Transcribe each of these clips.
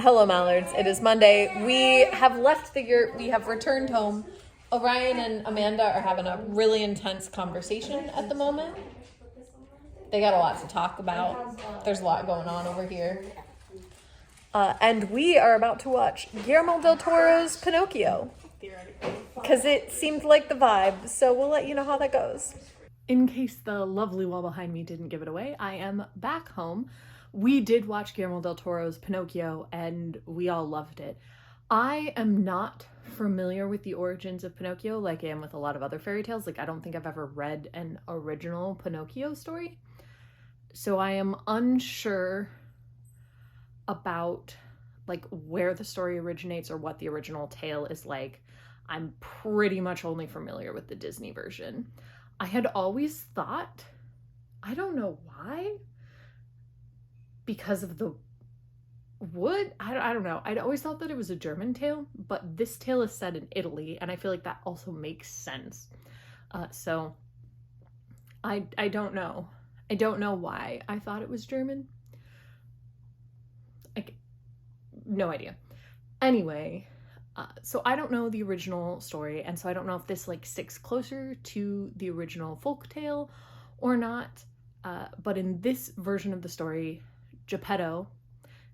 Hello, Mallards. It is Monday. We have left the yurt. We have returned home. Orion and Amanda are having a really intense conversation at the moment. They got a lot to talk about. There's a lot going on over here. And we are about to watch Guillermo del Toro's Pinocchio. Because it seemed like the vibe. So we'll let you know how that goes. In case the lovely wall behind me didn't give it away, I am back home. We did watch Guillermo del Toro's Pinocchio, and we all loved it. I am not familiar with the origins of Pinocchio like I am with a lot of other fairy tales. Like, I don't think I've ever read an original Pinocchio story. So I am unsure about, like, where the story originates or what the original tale is like. I'm pretty much only familiar with the Disney version. I had always thought, I don't know why, because of the wood, I don't know. I'd always thought that it was a German tale, but this tale is set in Italy, and I feel like that also makes sense. So I don't know. I don't know why I thought it was German. Like, no idea. Anyway, so I don't know the original story, and so I don't know if this like sticks closer to the original folk tale or not. But in this version of the story, Geppetto,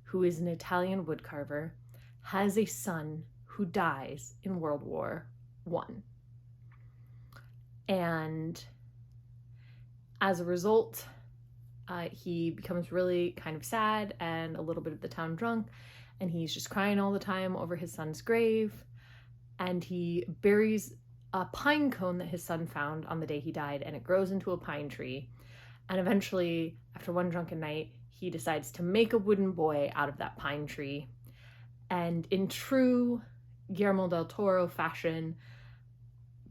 who is an Italian woodcarver, has a son who dies in World War I. And as a result, he becomes really kind of sad and a little bit of the town drunk, and he's just crying all the time over his son's grave. And he buries a pine cone that his son found on the day he died, and it grows into a pine tree. And eventually, after one drunken night, he decides to make a wooden boy out of that pine tree. And in true Guillermo del Toro fashion,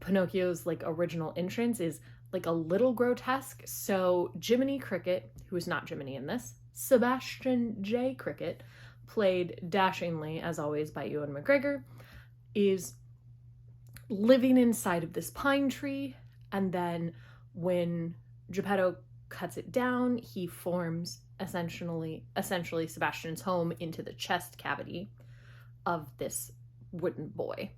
Pinocchio's like original entrance is like a little grotesque. So Jiminy Cricket, who is not Jiminy in this, Sebastian J. Cricket, played dashingly, as always, by Ewan McGregor, is living inside of this pine tree. And then when Geppetto cuts it down, he forms essentially Sebastian's home into the chest cavity of this wooden boy.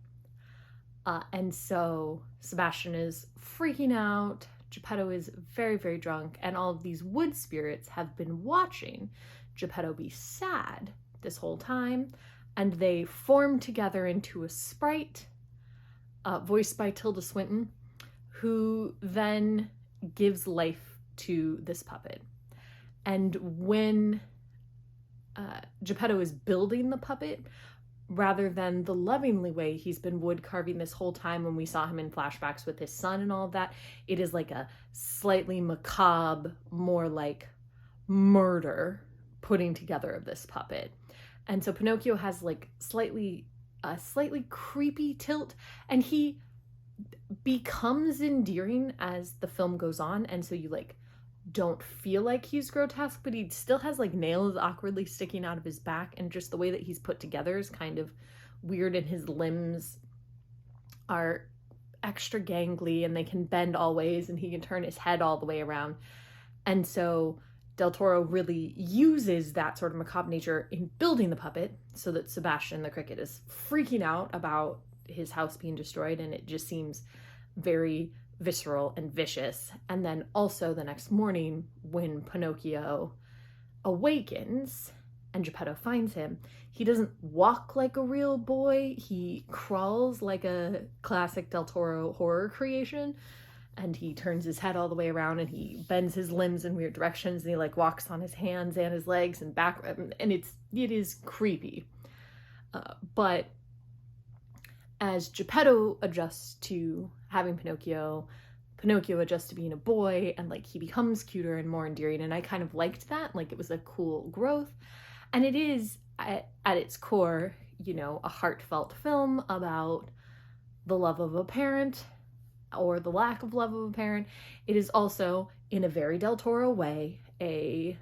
And so Sebastian is freaking out. Geppetto is very, very drunk, and all of these wood spirits have been watching Geppetto be sad this whole time, and they form together into a sprite, voiced by Tilda Swinton, who then gives life to this puppet. And when Geppetto is building the puppet, rather than the lovingly way he's been wood carving this whole time when we saw him in flashbacks with his son and all of that, it is like a slightly macabre, more like murder putting together of this puppet. And so Pinocchio has like a slightly creepy tilt, and he becomes endearing as the film goes on, and so you like don't feel like he's grotesque, but he still has like nails awkwardly sticking out of his back, and just the way that he's put together is kind of weird, and his limbs are extra gangly and they can bend all ways, and he can turn his head all the way around. And so Del Toro really uses that sort of macabre nature in building the puppet so that Sebastian the Cricket is freaking out about his house being destroyed, and it just seems very visceral and vicious. And then also the next morning when Pinocchio awakens and Geppetto finds him, he doesn't walk like a real boy, he crawls like a classic Del Toro horror creation, and he turns his head all the way around and he bends his limbs in weird directions, and he like walks on his hands and his legs and back, and it is creepy. But as Geppetto adjusts to having Pinocchio adjusts to being a boy, and like he becomes cuter and more endearing, and I kind of liked that. Like, it was a cool growth, and it is at its core, you know, a heartfelt film about the love of a parent or the lack of love of a parent. It is also, in a very Del Toro way, a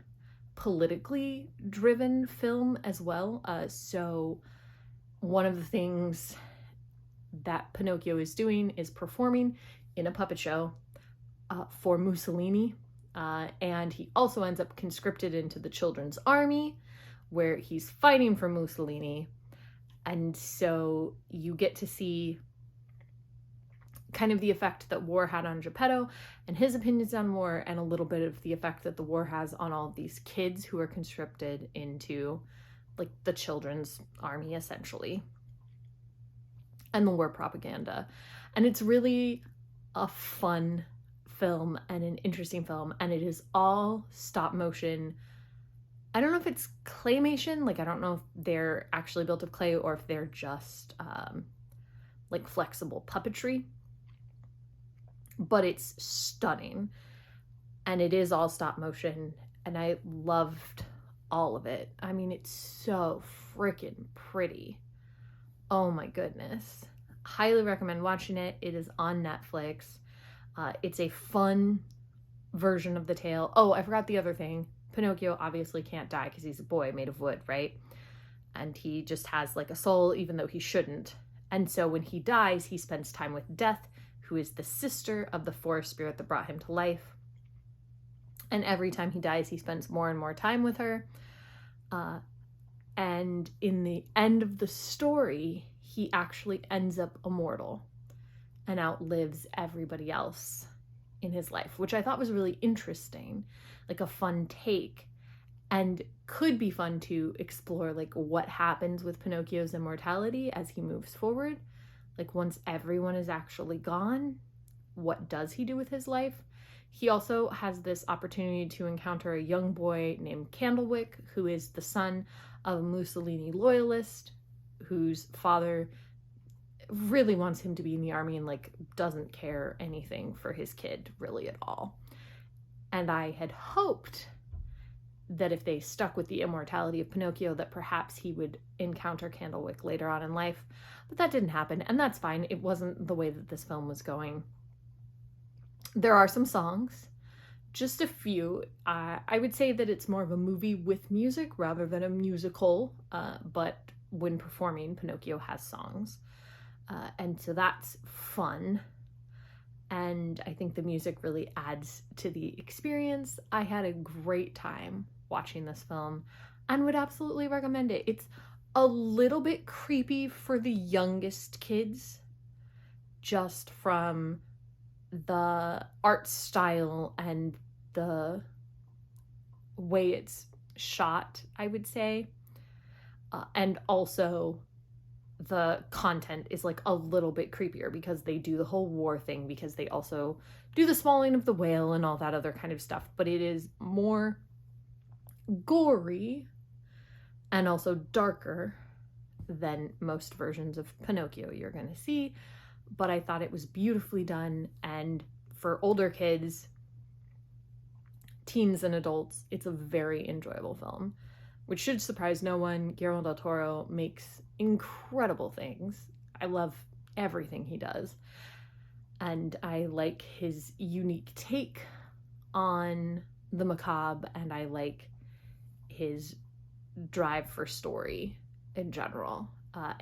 politically driven film as well. So one of the things that Pinocchio is doing is performing in a puppet show for Mussolini, and he also ends up conscripted into the Children's Army, where he's fighting for Mussolini. And so you get to see kind of the effect that war had on Geppetto and his opinions on war, and a little bit of the effect that the war has on all of these kids who are conscripted into like the children's army, essentially, and the war propaganda. And it's really a fun film and an interesting film, and it is all stop motion. I don't know if it's claymation, like I don't know if they're actually built of clay or if they're just like flexible puppetry, but it's stunning, and it is all stop motion, and I loved all of it. I mean, it's so freaking pretty. Oh my goodness. Highly recommend watching it. It is on Netflix. It's a fun version of the tale. Oh, I forgot the other thing. Pinocchio obviously can't die because he's a boy made of wood, right? And he just has like a soul, even though he shouldn't. And so when he dies, he spends time with Death, who is the sister of the forest spirit that brought him to life. And every time he dies, he spends more and more time with her. And in the end of the story, he actually ends up immortal and outlives everybody else in his life, which I thought was really interesting, like a fun take, and could be fun to explore like what happens with Pinocchio's immortality as he moves forward. Like once everyone is actually gone, what does he do with his life? He also has this opportunity to encounter a young boy named Candlewick, who is the son of a Mussolini loyalist, whose father really wants him to be in the army and like doesn't care anything for his kid really at all. And I had hoped that if they stuck with the immortality of Pinocchio, that perhaps he would encounter Candlewick later on in life, but that didn't happen, and that's fine. It wasn't the way that this film was going. There are some songs, just a few. I would say that it's more of a movie with music rather than a musical, but when performing, Pinocchio has songs. And so that's fun. And I think the music really adds to the experience. I had a great time watching this film and would absolutely recommend it. It's a little bit creepy for the youngest kids, just from the art style and the way it's shot, I would say. And also the content is like a little bit creepier because they do the whole war thing, because they also do the swallowing of the whale and all that other kind of stuff, but it is more gory and also darker than most versions of Pinocchio you're going to see. But I thought it was beautifully done, and for older kids, teens and adults, it's a very enjoyable film, which should surprise no one. Guillermo del Toro makes incredible things. I love everything he does, and I like his unique take on the macabre, and I like his drive for story in general.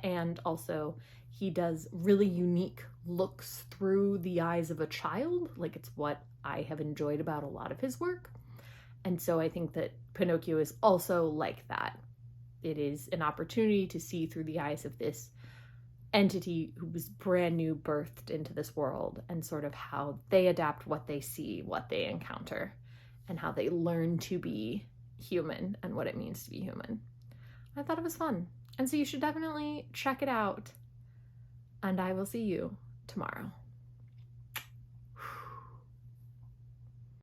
And also, he does really unique looks through the eyes of a child. Like, it's what I have enjoyed about a lot of his work. And so I think that Pinocchio is also like that. It is an opportunity to see through the eyes of this entity who was brand new, birthed into this world, and sort of how they adapt what they see, what they encounter, and how they learn to be human and what it means to be human. I thought it was fun. And so you should definitely check it out. And I will see you tomorrow.